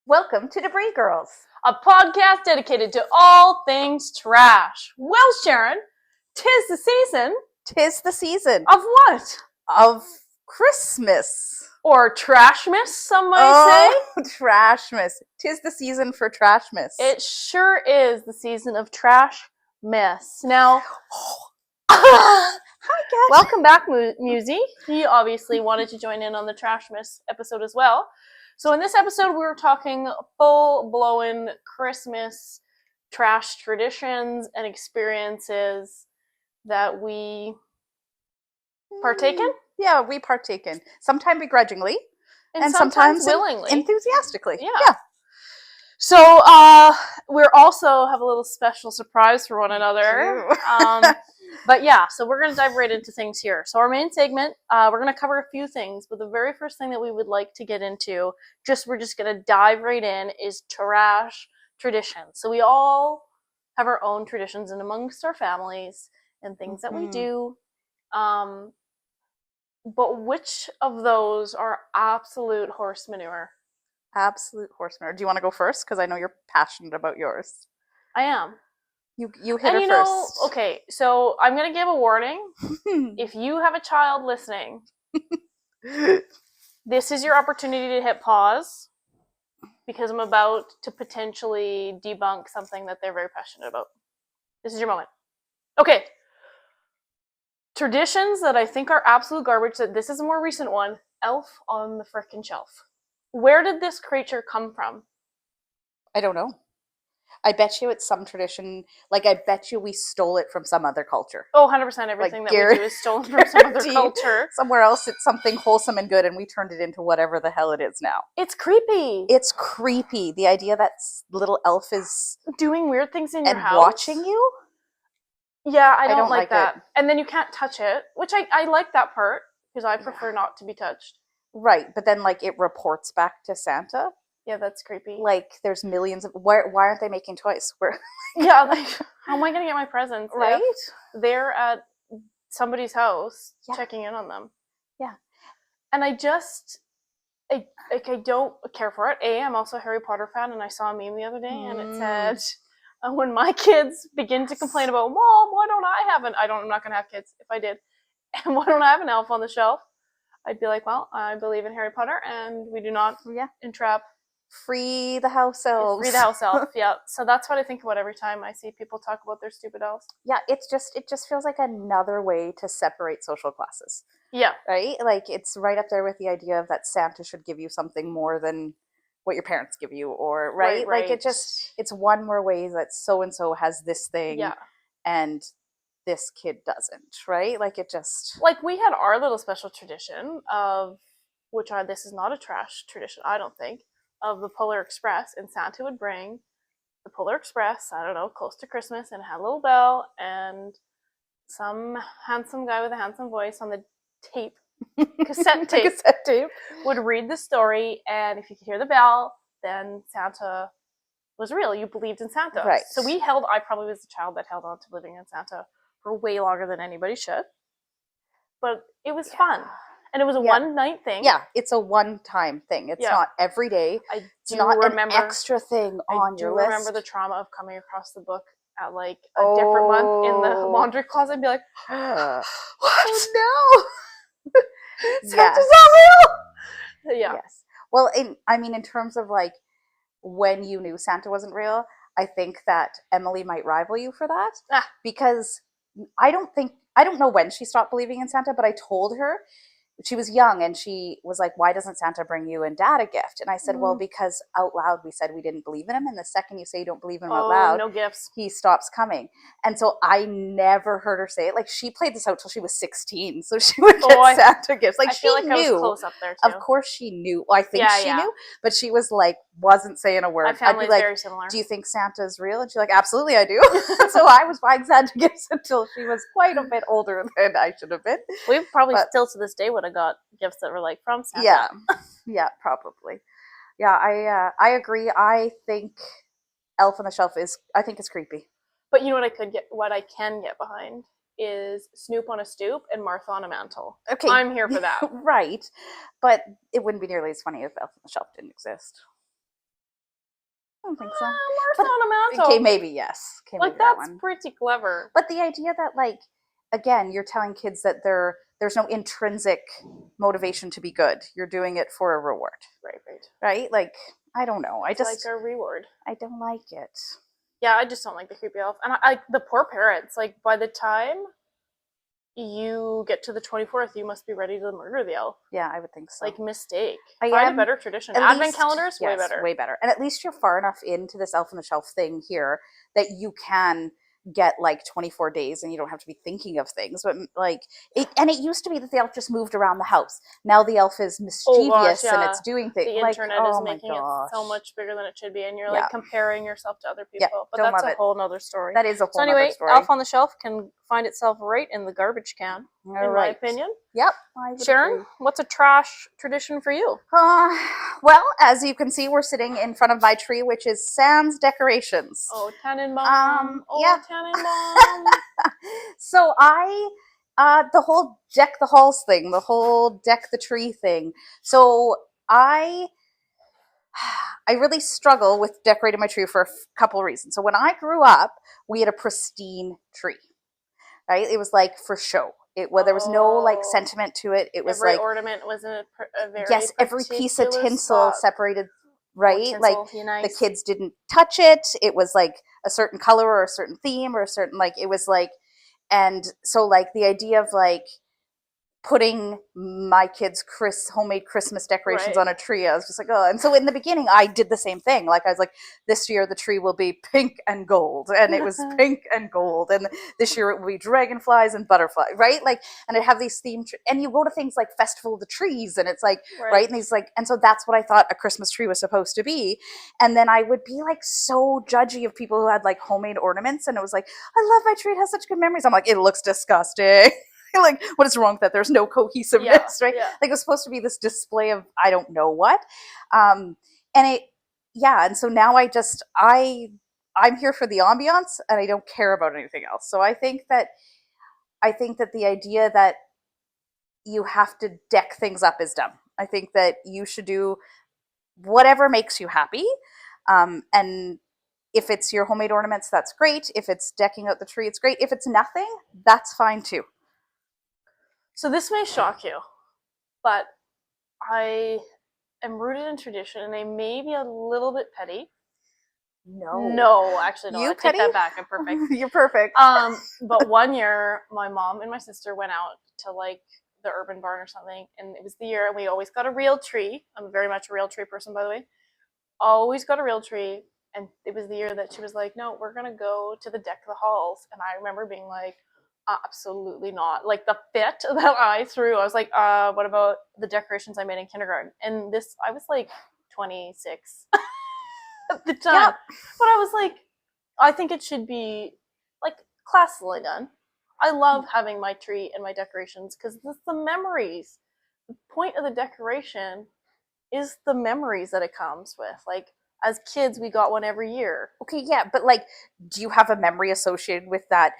Welcome to Debris Girls. A podcast dedicated to all things trash. Well, Sharon, 'tis the season. 'Tis the season Of what? of Christmas. Or Trashmas, some might say. Trashmas. 'Tis the season for Trashmas. It sure is the season of trash mess. Now, hi guys. Welcome back, Musy. He obviously wanted to join in on the Trashmas episode as well. So in this episode, we were talking full-blown Christmas trash traditions and experiences that we partake in. Yeah, we partake in. Sometimes begrudgingly. And sometimes willingly. Enthusiastically. Yeah. So we also have a little special surprise for one another. But yeah, so we're going to dive right into things here. So our main segment, we're going to cover a few things, but the very first thing that we would like to get into, we're just going to dive right in, is trash traditions. So we all have our own traditions and amongst our families and things that we do. But which of those are absolute horse manure? Absolute horse manure. Do you want to go first? Because I know you're passionate about yours. I am. You hit her first. Okay, so I'm going to give a warning. If you have a child listening, this is your opportunity to hit pause because I'm about to potentially debunk something that they're very passionate about. This is your moment. Okay. Traditions that I think are absolute garbage, this is a more recent one, Elf on the frickin' Shelf. Where did this creature come from? I don't know. I bet you it's some tradition. Like, I bet you we stole it from some other culture. Oh, 100% everything like that we do is stolen from some other culture. Somewhere else it's something wholesome and good, and we turned it into whatever the hell it is now. It's creepy. It's creepy. The idea that little elf is... doing weird things in your house. And watching you? Yeah, I don't like that. And then you can't touch it, which I like that part, because I prefer not to be touched. Right, but then, like, it reports back to Santa. Yeah, that's creepy. Like, there's millions of... Why aren't they making toys? Yeah, like, how am I going to get my presents? Right? They're at somebody's house checking in on them. Yeah. And I don't care for it. I'm also a Harry Potter fan, and I saw a meme the other day, and it said, when my kids begin to complain about, Mom, why don't I have I'm not going to have kids if I did. And why don't I have an elf on the shelf? I'd be like, well, I believe in Harry Potter, and we do not entrap. Free the house elves. Free the house elf, yeah. So that's what I think about every time I see people talk about their stupid elves. Yeah, it just feels like another way to separate social classes. Yeah. Right? Like, it's right up there with the idea of that Santa should give you something more than what your parents give you, or right? Like, it's one more way that so-and-so has this thing, and this kid doesn't, right? Like, it just... Like, we had our little special tradition of, this is not a trash tradition, I don't think, of the Polar Express, and Santa would bring the Polar Express, I don't know, close to Christmas, and it had a little bell, and some handsome guy with a handsome voice on the cassette tape, would read the story, and if you could hear the bell, then Santa was real. You believed in Santa. Right. So I probably was the child that held on to living in Santa for way longer than anybody should. But it was fun. And it was a one-night thing. Yeah, it's a one-time thing. It's not every day. It's not an extra thing on your list. I remember the trauma of coming across the book at, like, a different month in the laundry closet and be like, what? Oh, no! Santa's not real! Yeah. Yes. Well, in terms of, like, when you knew Santa wasn't real, I think that Emily might rival you for that. Because I don't know when she stopped believing in Santa, but I told her, she was young, and she was like, why doesn't Santa bring you and Dad a gift? And I said, well, because out loud we said we didn't believe in him, and the second you say you don't believe in him out loud, no gifts, he stops coming. And so I never heard her say it. Like, she played this out till she was 16, so she would get Santa gifts. Like, she knew. I was close up there too. Of course she knew. Well, I think she knew, but she was like, wasn't saying a word. My family's very similar. Do you think Santa's real? And she's like, absolutely, I do. So I was buying Santa gifts until she was quite a bit older than I should have been. We probably still to this day would have got gifts that were like from Santa. Yeah, probably. Yeah, I agree. I think Elf on the Shelf I think it's creepy. But you know what I can get behind is Snoop on a stoop and Martha on a mantle. Okay. I'm here for that. Right. But it wouldn't be nearly as funny if Elf on the Shelf didn't exist. I don't think so. Mars But on a mantle. okay, maybe yes. Okay, like maybe that that's one. pretty clever. But the idea that like again, you're telling kids that there's no intrinsic motivation to be good. You're doing it for a reward. Right, right. Right? Like I don't know. It's like a reward. I don't like it. Yeah, I just don't like the creepy elf. And I the poor parents, like by the time you get to the 24th, you must be ready to murder the elf. Yeah, I would think so. Like, mistake. I Find a am better tradition. at Advent least, calendars, way yes, better. way better. And at least you're far enough into this elf on the shelf thing here that you can get like 24 days and you don't have to be thinking of things. But like it used to be that the elf just moved around the house. Now the elf is Oh gosh, mischievous and yeah. it's doing things The like, internet is oh my making it gosh. so much bigger than it should be, and you're Yeah. like comparing yourself to other Yeah, people. But don't that's love a it. whole nother story. That is a So whole anyway, nother story. elf on the shelf can find itself right in the garbage can, All in my opinion. Yep. I would Sharon, agree. what's a trash tradition for you? Well, as you can see, we're sitting in front of my tree, which is sans decorations. Oh, Tannenbaum. Yeah. Tannenbaum. So the whole deck the halls thing, the whole deck the tree thing. So I really struggle with decorating my tree for a couple of reasons. So when I grew up, we had a pristine tree, right? It was like for show. There was no like sentiment to it. It was every like ornament was in a very yes, every piece of tinsel spot. separated, right? Tinsel, like nice. the kids didn't touch it. It was like a certain color or a certain theme or a certain like it was like, and so like the idea of like putting my kids' homemade Christmas decorations on a tree. I was just like, oh. And so in the beginning, I did the same thing. Like I was like, this year the tree will be pink and gold, and it was pink and gold. And this year it will be dragonflies and butterflies, right? Like, and I have these themed, and you go to things like Festival of the Trees, and it's like, right? And these like, and so that's what I thought a Christmas tree was supposed to be. And then I would be like so judgy of people who had like homemade ornaments, and it was like, I love my tree; it has such good memories. I'm like, it looks disgusting. Like, what is wrong with that? There's no cohesiveness, right? Yeah. Like, it was supposed to be this display of I don't know what. And and so now I'm here for the ambiance and I don't care about anything else. So I think that the idea that you have to deck things up is dumb. I think that you should do whatever makes you happy. And if it's your homemade ornaments, that's great. If it's decking out the tree, it's great. If it's nothing, that's fine too. So this may shock you, but I am rooted in tradition, and I may be a little bit petty. No, actually, no. I take that back. I'm perfect. You're perfect. But one year, my mom and my sister went out to like the urban barn or something, and it was the year, and we always got a real tree. I'm very much a real tree person, by the way. Always got a real tree, and it was the year that she was like, "No, we're gonna go to the deck of the halls," and I remember being like, absolutely not. Like the fit that I threw, I was like, what about the decorations I made in kindergarten? And this, I was like 26 at the time. Yeah. But I was like, I think it should be like classily done. I love having my tree and my decorations because it's the memories. The point of the decoration is the memories that it comes with. Like, as kids, we got one every year. Okay, yeah, but like, do you have a memory associated with that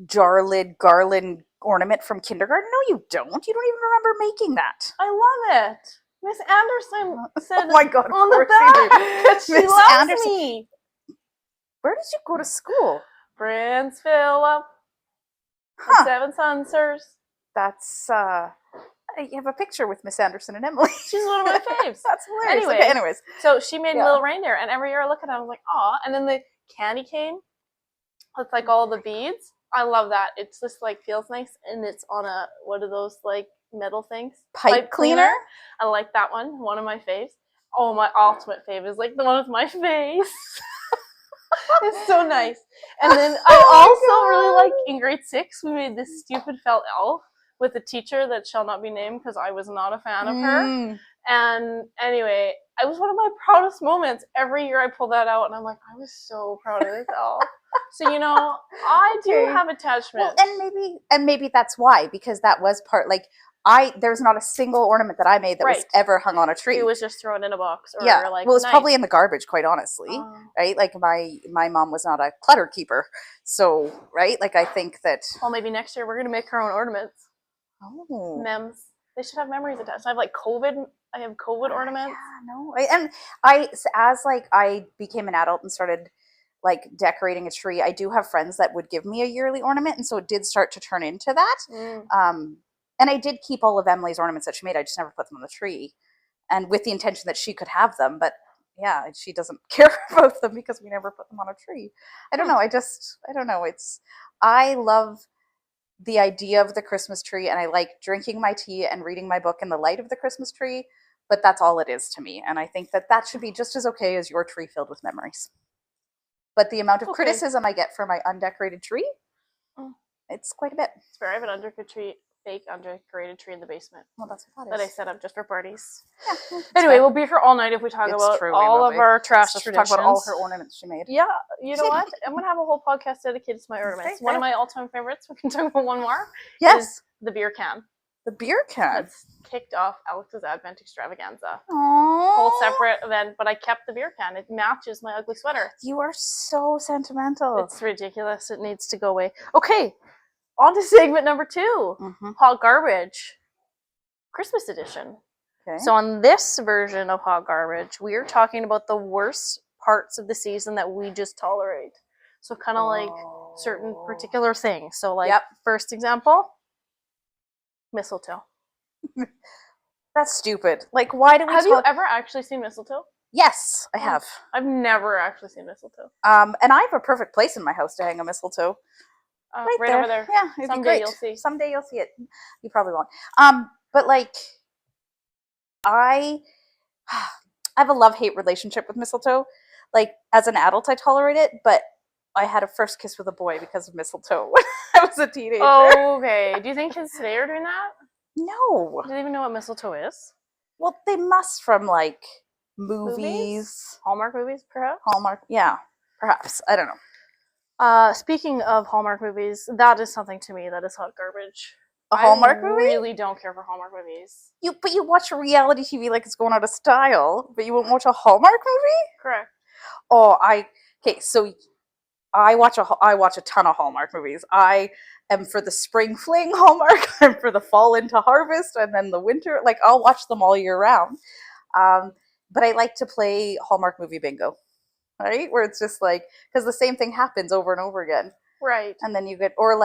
jar lid garland ornament from kindergarten? No, you don't. You don't even remember making that. I love it. Miss Anderson said oh my God, on the back that she loves me. Where did you go to school? Prince Philip. Seven Sonsers. That's you have a picture with Miss Anderson and Emily. She's one of my faves. That's hilarious. Anyways, so she made a little reindeer, and every year I look at it, I was like, aw. And then the candy cane with like all the beads. I love that. It's just like feels nice, and it's on a what are those like metal things? Pipe cleaner. I like that one. One of my faves. Oh, my ultimate fave is like the one with my face. It's so nice. And then I also really like in grade 6 we made this stupid felt elf with a teacher that shall not be named because I was not a fan of her. And anyway, it was one of my proudest moments. Every year I pull that out and I'm like, I was so proud of this elf. So, you know, I do have attachment. Well, and maybe that's why, because that was part like there's not a single ornament that I made that was ever hung on a tree. It was just thrown in a box. Or like, well, it's probably in the garbage, quite honestly, right? Like my mom was not a clutter keeper, so right. Like I think that. Well, maybe next year we're gonna make our own ornaments. Oh. Mems. They should have memories attached. I have like COVID I have COVID ornaments. Yeah, no. And as like I became an adult and started like decorating a tree, I do have friends that would give me a yearly ornament, and so it did start to turn into that. And I did keep all of Emily's ornaments that she made. I just never put them on the tree, and with the intention that she could have them. But yeah, she doesn't care about them because we never put them on a tree. I don't know. I don't know. I love the idea of the Christmas tree, and I like drinking my tea and reading my book in the light of the Christmas tree, but that's all it is to me. And I think that that should be just as okay as your tree filled with memories. But the amount of criticism I get for my undecorated tree, it's quite a bit. It's fair. I have an fake undecorated tree in the basement. Well, that's what that is. That I set up just for parties. Yeah. Anyway, we'll be here all night if we talk about all of our trash traditions. Talk about all her ornaments she made. Yeah, you know what? I'm going to have a whole podcast dedicated to my ornaments. Okay, one of my all-time favorites, we can talk about one more. Yes. Is the beer can. The beer can? That's kicked off Alex's Advent Extravaganza. Aww. Whole separate event, but I kept the beer can. It matches my ugly sweater. You are so sentimental. It's ridiculous. It needs to go away. Okay. On to segment number 2, Hot Garbage, Christmas edition. Okay. So on this version of Hot Garbage, we are talking about the worst parts of the season that we just tolerate. So kind of like certain particular things. So like, first example, mistletoe. That's stupid. Like, why do we Have you ever actually seen mistletoe? Yes, I have. I've never actually seen mistletoe. And I have a perfect place in my house to hang a mistletoe. Right over there. Yeah, it'd be great. You'll see. Someday you'll see it. You probably won't. But like, I have a love-hate relationship with mistletoe. Like, as an adult, I tolerate it, but I had a first kiss with a boy because of mistletoe when I was a teenager. Okay. Do you think kids today are doing that? No. Do they even know what mistletoe is? Well, they must from like movies? Hallmark movies, perhaps? Hallmark, yeah, perhaps. I don't know. Speaking of Hallmark movies, that is something to me that is hot garbage. A Hallmark movie? I really don't care for Hallmark movies. But you watch reality TV like it's going out of style, but you won't watch a Hallmark movie? Correct. So I watch a ton of Hallmark movies. I am for the spring fling Hallmark. I'm for the fall into harvest, and then the winter. Like, I'll watch them all year round. But I like to play Hallmark movie bingo. Right? Where it's just like, because the same thing happens over and over again. Right. And then you get, or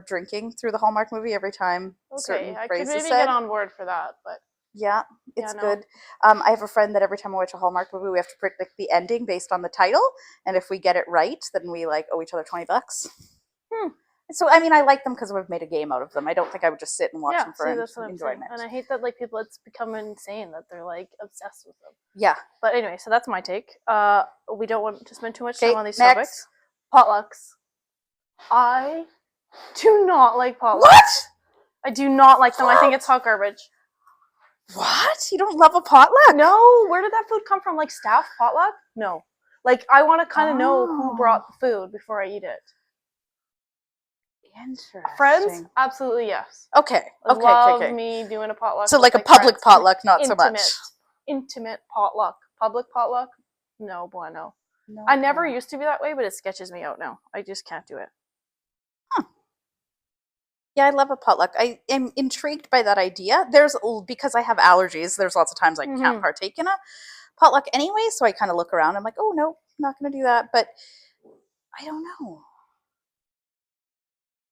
drinking through the Hallmark movie every time certain phrases could maybe get on board for that, but. Yeah, it's good. I have a friend that every time I watch a Hallmark movie, we have to predict the ending based on the title. And if we get it right, then we owe each other $20. So, I mean, I like them because we've made a game out of them. I don't think I would just sit and watch them for enjoyment. And I hate that people, it's become insane that they're obsessed with them. Yeah. But anyway, so that's my take. We don't want to spend too much time on these next. topics. Potlucks. I do not like potlucks. What? I do not like them. I think it's hot garbage. What? You don't love a potluck? No. Where did that food come from? Like staff potluck? No. I want to kind of know who brought the food before I eat it. Interesting. Friends? Absolutely yes. Okay. Love me doing a potluck. So like a public potluck, not so much. Intimate potluck. Public potluck? No bueno. No, I never used to be that way, but it sketches me out now. I just can't do it. Yeah, I love a potluck. I am intrigued by that idea. Because I have allergies, there's lots of times I can't partake in a potluck anyway, so I kind of look around. I'm like, oh, no, I'm not going to do that. But I don't know.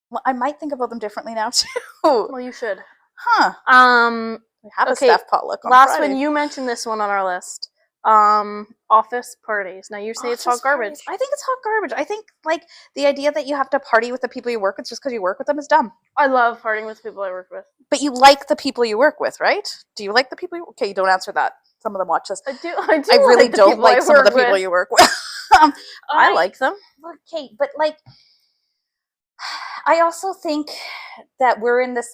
Well, I might think about them differently now, too. Well, you should. Huh. We have a staff potluck on last Friday. one, you mentioned this one on our list. Office parties. Now you say it's hot garbage. I think it's hot garbage. I think the idea that you have to party with the people you work with just because you work with them is dumb. I love partying with people I work with. But you like the people you work with, right? Do you like the people okay, you don't answer that. Some of them watch this. I do. I really don't like some of the people you work with. I like them. Okay, but I also think that we're in this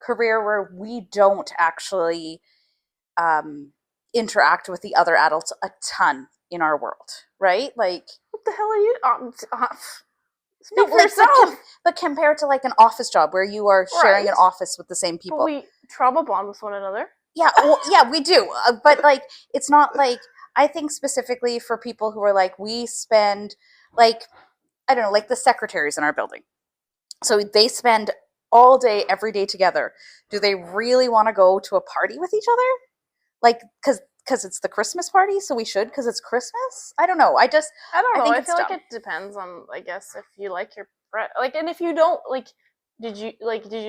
career where we don't actually interact with the other adults a ton in our world, right? What the hell are you? Speak for yourself. But compared to an office job where you are sharing an office with the same people, but we trauma bond with one another. Yeah, yeah, we do. But it's not I think specifically for people who are we spend I don't know, the secretaries in our building. So they spend all day, every day together. Do they really want to go to a party with each other? Like, because it's the Christmas party, so we should because it's Christmas. I don't know. I don't I know. think I it's feel like dumb. it depends on, I guess, if you like your friend. Like, and if you don't like, did you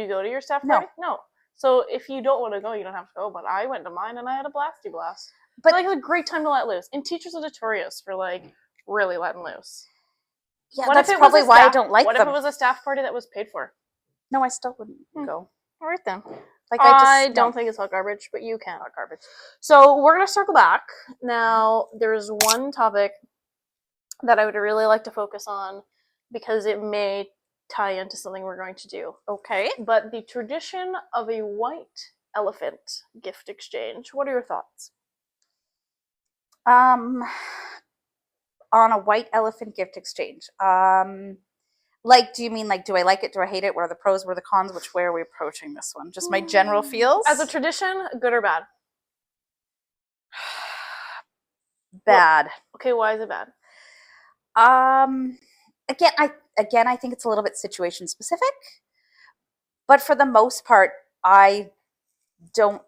go to your staff No. party? No. So if you don't want to go, you don't have to go. But I went to mine and I had a blasty blast. But like, it's a great time to let loose. And teachers are notorious for like really letting loose. yeah, that's probably why I don't like What them. if it was a staff party that was paid for? No, I still wouldn't go. All right then. Like I don't think it's hot garbage, but you can. Hot garbage. So we're gonna circle back. Now there's one topic that I would really like to focus on because it may tie into something we're going to do. Okay. But the tradition of a white elephant gift exchange. What are your thoughts? On a white elephant gift exchange. Like, do you mean like, do I like it? Do I hate it? What are the pros? What are the cons? Which way are we approaching this one? Just my general feels? As a tradition, good or bad? Bad. Okay, why is it bad? Again, I think it's a little bit situation specific, but for the most part, I think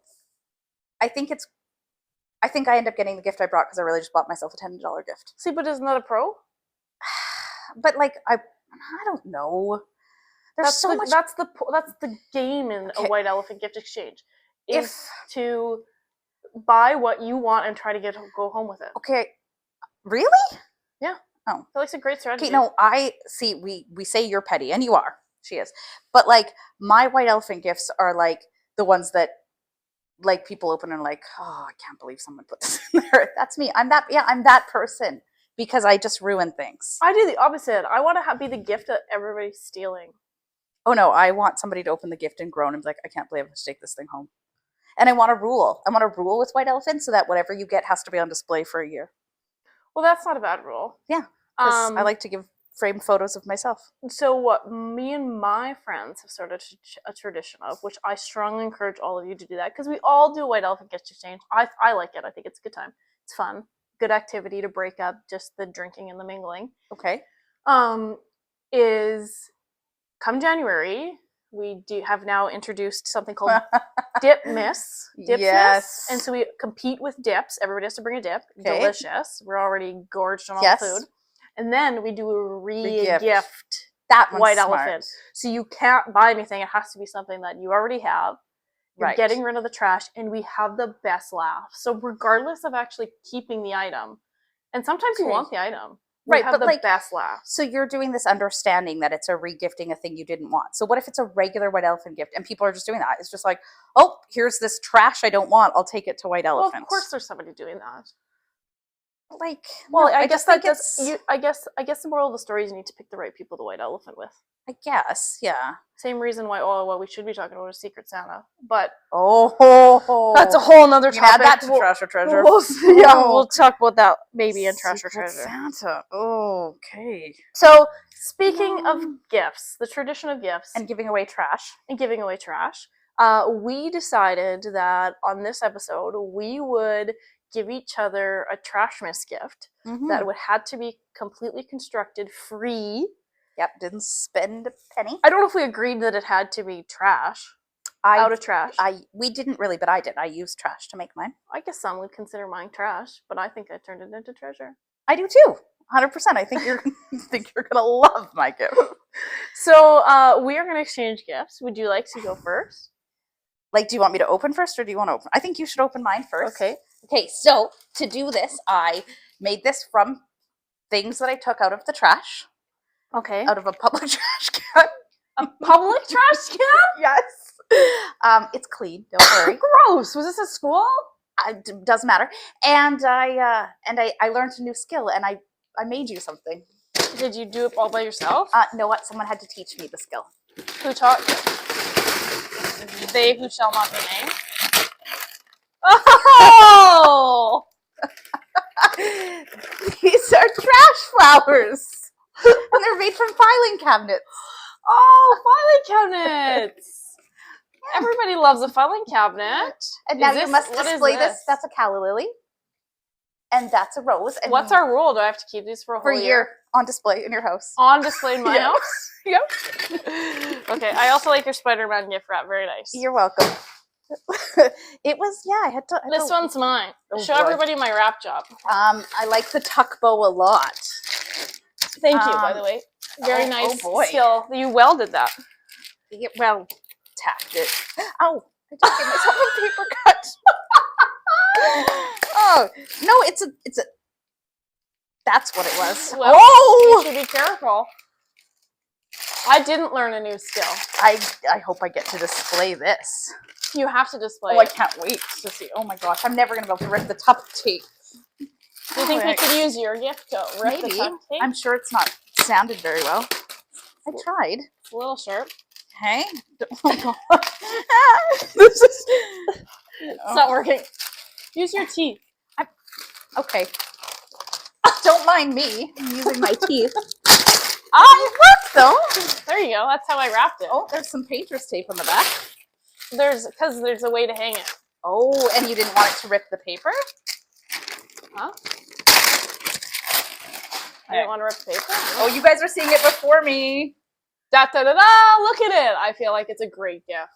I end up getting the gift I brought because I really just bought myself a $10 gift. See, but isn't that a pro? But like, I don't know. There's so much. That's the game in a white elephant gift exchange. Is to buy what you want and try to go home with it. Okay, really? Yeah. Oh, I feel like it's a great strategy. Okay, no, I see. We say you're petty, and you are. She is. But like, my white elephant gifts are like the ones that like people open and like, oh, I can't believe someone put this in there. That's me. I'm that person because I just ruin things. I do the opposite. I want to be the gift that everybody's stealing. Oh no, I want somebody to open the gift and groan and be like, I can't believe I have to take this thing home. And I want a rule. I want a rule with white elephants so that whatever you get has to be on display for a year. Well, that's not a bad rule. Yeah, because I like to give framed photos of myself. So what me and my friends have started a tradition of, which I strongly encourage all of you to do that, because we all do a white elephant gift exchange. I like it. I think it's a good time. It's fun. Good activity to break up just the drinking and the mingling. Okay. Is come January, we have now introduced something called Dip Miss. Yes. And so we compete with dips. Everybody has to bring a dip. Okay. Delicious. We're already gorged on all the food. And then we do a re-gift that white elephant. So you can't buy anything. It has to be something that you already have. You're getting rid of the trash, and we have the best laugh. So regardless of actually keeping the item, and sometimes you want the item, we have the best laugh. So you're doing this understanding that it's a re-gifting a thing you didn't want. So what if it's a regular white elephant gift and people are just doing that? It's just like, oh, here's this trash I don't want. I'll take it to white elephant. Well, of course there's somebody doing that. Like, well, no, I guess that does. I guess the moral of the story is you need to pick the right people to white elephant with. I guess, yeah. Same reason why. Oh, well, we should be talking about a Secret Santa, but that's a whole nother topic. Add that to Trash or Treasure. We'll talk about that maybe in Trash or Treasure. Santa. Oh, okay. So speaking of gifts, the tradition of gifts and giving away trash, we decided that on this episode we would give each other a Trashmas gift that had to be completely constructed free. Yep, didn't spend a penny. I don't know if we agreed that it had to be trash. Out of trash. We didn't really, but I did. I used trash to make mine. I guess some would consider mine trash, but I think I turned it into treasure. I do too. 100%. I think you're gonna love my gift. So we are gonna exchange gifts. Would you like to go first? Like, do you want me to open first, or do you want to open? I think you should open mine first. Okay, so to do this, I made this from things that I took out of the trash. Okay. Out of a public trash can. A public trash can? Yes. It's clean. Don't worry. Gross. Was this at school? It doesn't matter. And I learned a new skill, and I made you something. Did you do it all by yourself? No, what? Someone had to teach me the skill. Who taught you? They who shall not be named. Oh! These are trash flowers. And they're made from filing cabinets. Oh, filing cabinets! Everybody loves a filing cabinet. And now you must display this. That's a calla lily. And that's a rose. And what's our rule? Do I have to keep these for a whole year? On display in your house. On display in my house? Yep. Okay, I also like your Spider-Man gift wrap. Very nice. You're welcome. It was, yeah, I had to. This one's mine. Oh, Show boy. everybody my wrap job. I like the tuck bow a lot. Thank you, by the way. Very nice boy. skill. You welded that. Yeah, well, tacked it. Oh, I just gave myself a paper cut. Oh no, it's a. That's what it was. Well, oh, you should be careful. I didn't learn a new skill. I hope I get to display this. You have to display Oh, I it. can't wait to see. Oh my gosh, I'm never gonna be able to rip the tuck tape. Do you think we could use your gift to rip the Maybe. tuck tape? I'm sure it's not sounded very well. I tried. It's a little sharp. Hey. Oh god. This is. It's not working. Use your teeth. Okay. Don't mind me. I'm using my teeth. It worked though. There you go. That's how I wrapped it. Oh, there's some painter's tape on the back. Because there's a way to hang it. Oh, and you didn't want it to rip the paper? Huh? I didn't want to rip the paper. Oh, you guys are seeing it before me. Da da da da! Look at it. I feel like it's a great gift.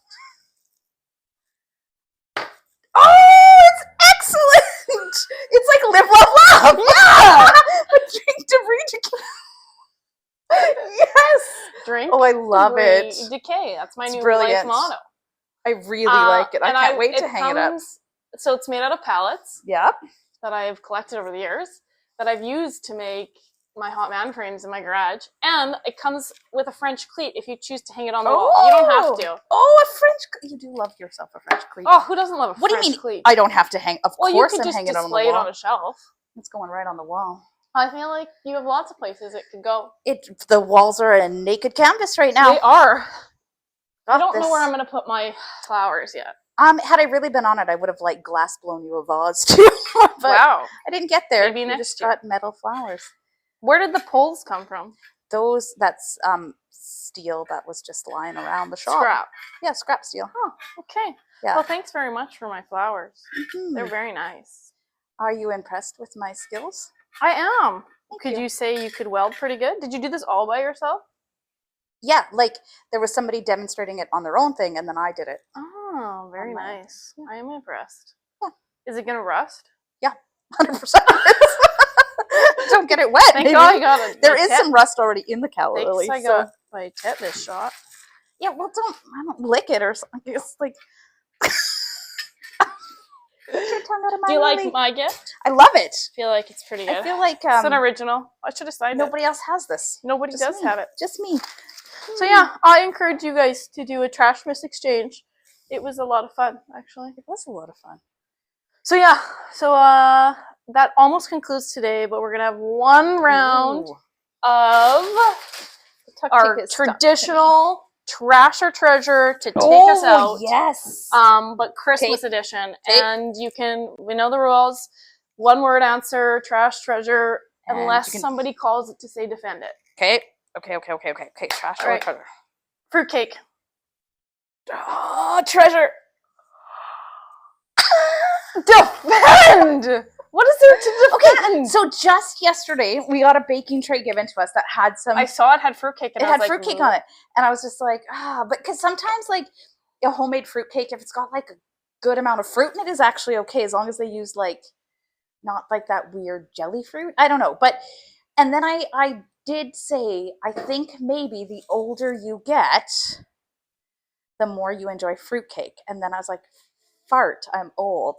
Oh, it's excellent! It's like live, love, love. Yeah, a drink to breach. Yes. Drink. Oh, I love it. Decay. That's my new brilliant. life motto. I really like it. I can't wait to it hang it up. So it's made out of pallets Yep. that I've collected over the years that I've used to make my hot man frames in my garage, and it comes with a French cleat if you choose to hang it on the wall. You don't have to. Oh, a French. You do love yourself a French cleat. Oh, who doesn't love a What French do you mean? cleat? I don't have to hang. Of Well, course, you could I'm just hanging it on the display it wall. on a shelf. It's going right on the wall. I feel like you have lots of places it could go. The walls are a naked canvas right now. They are. I don't this. know where I'm going to put my flowers yet. Had I really been on it, I would have like glass blown you a vase too. But Wow. I didn't get there. Maybe You next just year. got metal flowers. Where did the poles come from? That's steel that was just lying around the shop. Scrap. Yeah, scrap steel. Oh, okay. Yeah. Well, thanks very much for my flowers. Mhm. They're very nice. Are you impressed with my skills? I am. Thank Could you say you could weld pretty good? Did you do this all by yourself? Yeah, like there was somebody demonstrating it on their own thing, and then I did it. Oh, very On my- nice. I am impressed. Yeah. Is it gonna rust? 100%. Don't get it wet. Thank maybe. God I got it. There is some rust already in the cala lily. Thanks, I so- got my tetanus shot. Yeah, well, I don't lick it or something. It's like. Get your tongue out of my Do you lily. like my gift? I love it. I feel like it's pretty good. I feel like It's an original. I should have signed it. nobody else has this. Nobody Just does me. have it. Just me. So yeah, I encourage you guys to do a Trashmas exchange. It was a lot of fun, actually. It was a lot of fun. So yeah, that almost concludes today, but we're gonna have one round Ooh. of The tuck our tape is stuck. traditional trash or treasure to take us Oh, out. yes. But Christmas Tape. edition. Tape. And we know the rules. One word answer, trash, treasure, And unless you can- somebody calls it to say defend it. Okay. Trash All or right. treasure? Fruitcake. Oh, treasure. Defend! What is there to defend? Okay, so just yesterday we got a baking tray given to us that had some. I saw it had fruitcake and It I was had like, fruitcake on it, and I was just like, but because sometimes like a homemade fruitcake, if it's got like a good amount of fruit in it, is actually okay as long as they use like not like that weird jelly fruit. I don't know, but and then I did say I think maybe the older you get, the more you enjoy fruitcake, and then I was like, fart, I'm old.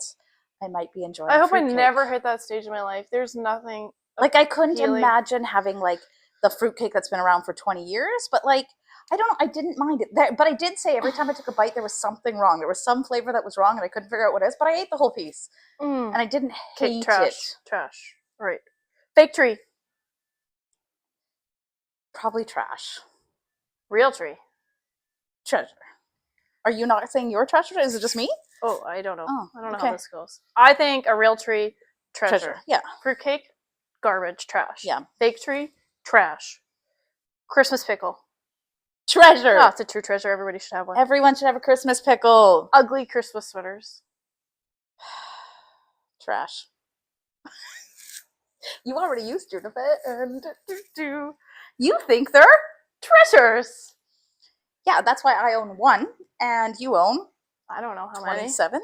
I might be enjoying. I hope fruitcake. I never hit that stage in my life. There's nothing. Like I couldn't appealing. imagine having like the fruitcake that's been around for 20 years, but like I don't know, I didn't mind it. But I did say every time I took a bite there was something wrong. There was some flavor that was wrong and I couldn't figure out what it is, but I ate the whole piece. And I didn't Okay, hate trash. it. Trash. All right. Fake tree. Probably trash. Real tree. Treasure. Are you not saying your trash? Is it just me? Oh, I don't know. Oh, I don't know okay. how this goes. I think a real tree, treasure. Yeah. Fruitcake, garbage, trash. Yeah. Fake tree, trash. Christmas pickle. Treasure. Oh, it's a true treasure. Everybody should have one. Everyone should have a Christmas pickle. Ugly Christmas sweaters. Trash. You already used your defend. You think they're Treasures. yeah, that's why I own one and you own I don't know how many. 27.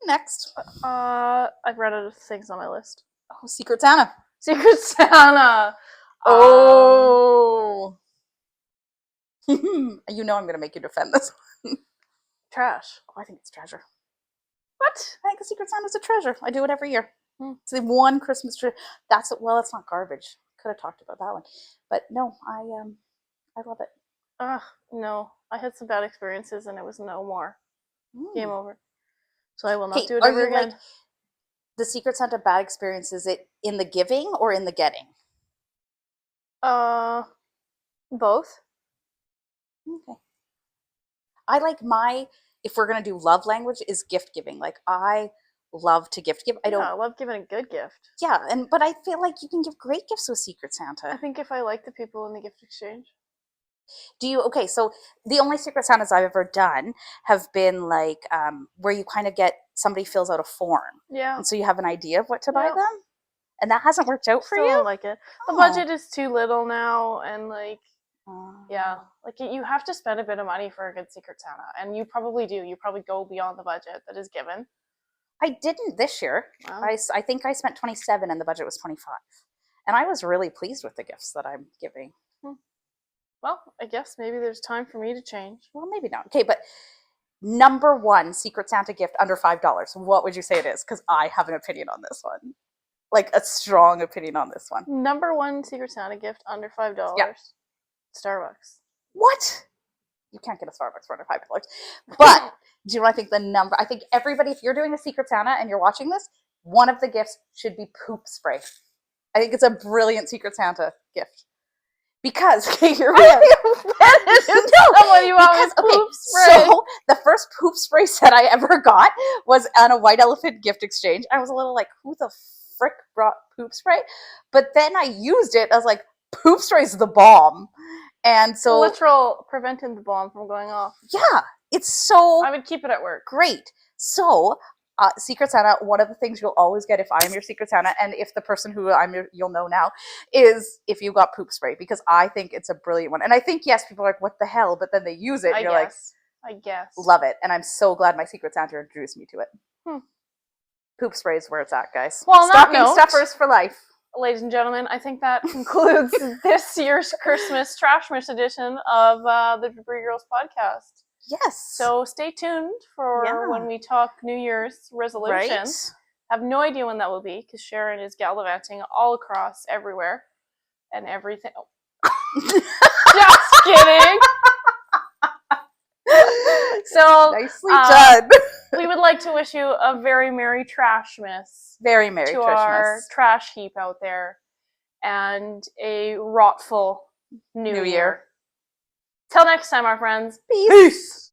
Next. I've read out of things on my list. Oh, Secret Santa. Secret Santa. Oh. You know I'm going to make you defend this. Trash. Oh, I think it's treasure. What? I think the Secret Santa's a treasure. I do it every year. Hmm. It's the one Christmas tree. That's well, it's not garbage. Could have talked about that one, but no, I love it. Ugh, no. I had some bad experiences and it was no more. Game over. So I will not do it ever again. Like the Secret Santa bad experience? Is it in the giving or in the getting? Both. Okay. I like if we're gonna do love language, is gift giving. Like I love to gift give. I love giving a good gift. Yeah, but I feel like you can give great gifts with Secret Santa. I think if I like the people in the gift exchange. Do you? Okay, so the only Secret Santas I've ever done have been like where you kind of get somebody fills out a form. Yeah. And so you have an idea of what to buy them, and that hasn't worked out for you. Don't like it. The budget is too little now, and like. Yeah, like you have to spend a bit of money for a good Secret Santa, and you probably do. You probably go beyond the budget that is given. I didn't this year. Wow. I think I spent 27 and the budget was 25. And I was really pleased with the gifts that I'm giving. Well, I guess maybe there's time for me to change. Well, maybe not. Okay, but number one Secret Santa gift under $5. What would you say it is? Because I have an opinion on this one. Like a strong opinion on this one. Number one Secret Santa gift under $5. Yeah. Starbucks. What? You can't get a Starbucks for under $5. But do you know what I think the number? I think everybody, if you're doing a Secret Santa and you're watching this, one of the gifts should be poop spray. I think it's a brilliant Secret Santa gift. Because, okay, you're right. So the first poop spray set I ever got was on a White Elephant gift exchange. I was a little like, who the frick brought poop spray? But then I used it. I was like, poop spray's the bomb. And so literal preventing the bomb from going off. Yeah, it's so I would keep it at work. Great. So Secret Santa, one of the things you'll always get if I'm your Secret Santa, and if the person who you'll know now, is if you got poop spray, because I think it's a brilliant one. And I think, yes, people are like, what the hell? But then they use it, and you're like, I guess. Love it. And I'm so glad my Secret Santa introduced me to it. Poop spray is where it's at, guys. Well, stocking stuffers for life. Ladies and gentlemen, I think that concludes this year's Christmas Trashmas edition of the Debris Girls podcast. Yes. So stay tuned for when we talk New Year's resolutions. Right. I have no idea when that will be because Sharon is gallivanting all across everywhere and everything. Just kidding. So nicely done. We would like to wish you a very Merry Trashmas. Very Merry to Trashmas. Our trash heap out there, and a rotful New Year. Till next time, our friends. Peace.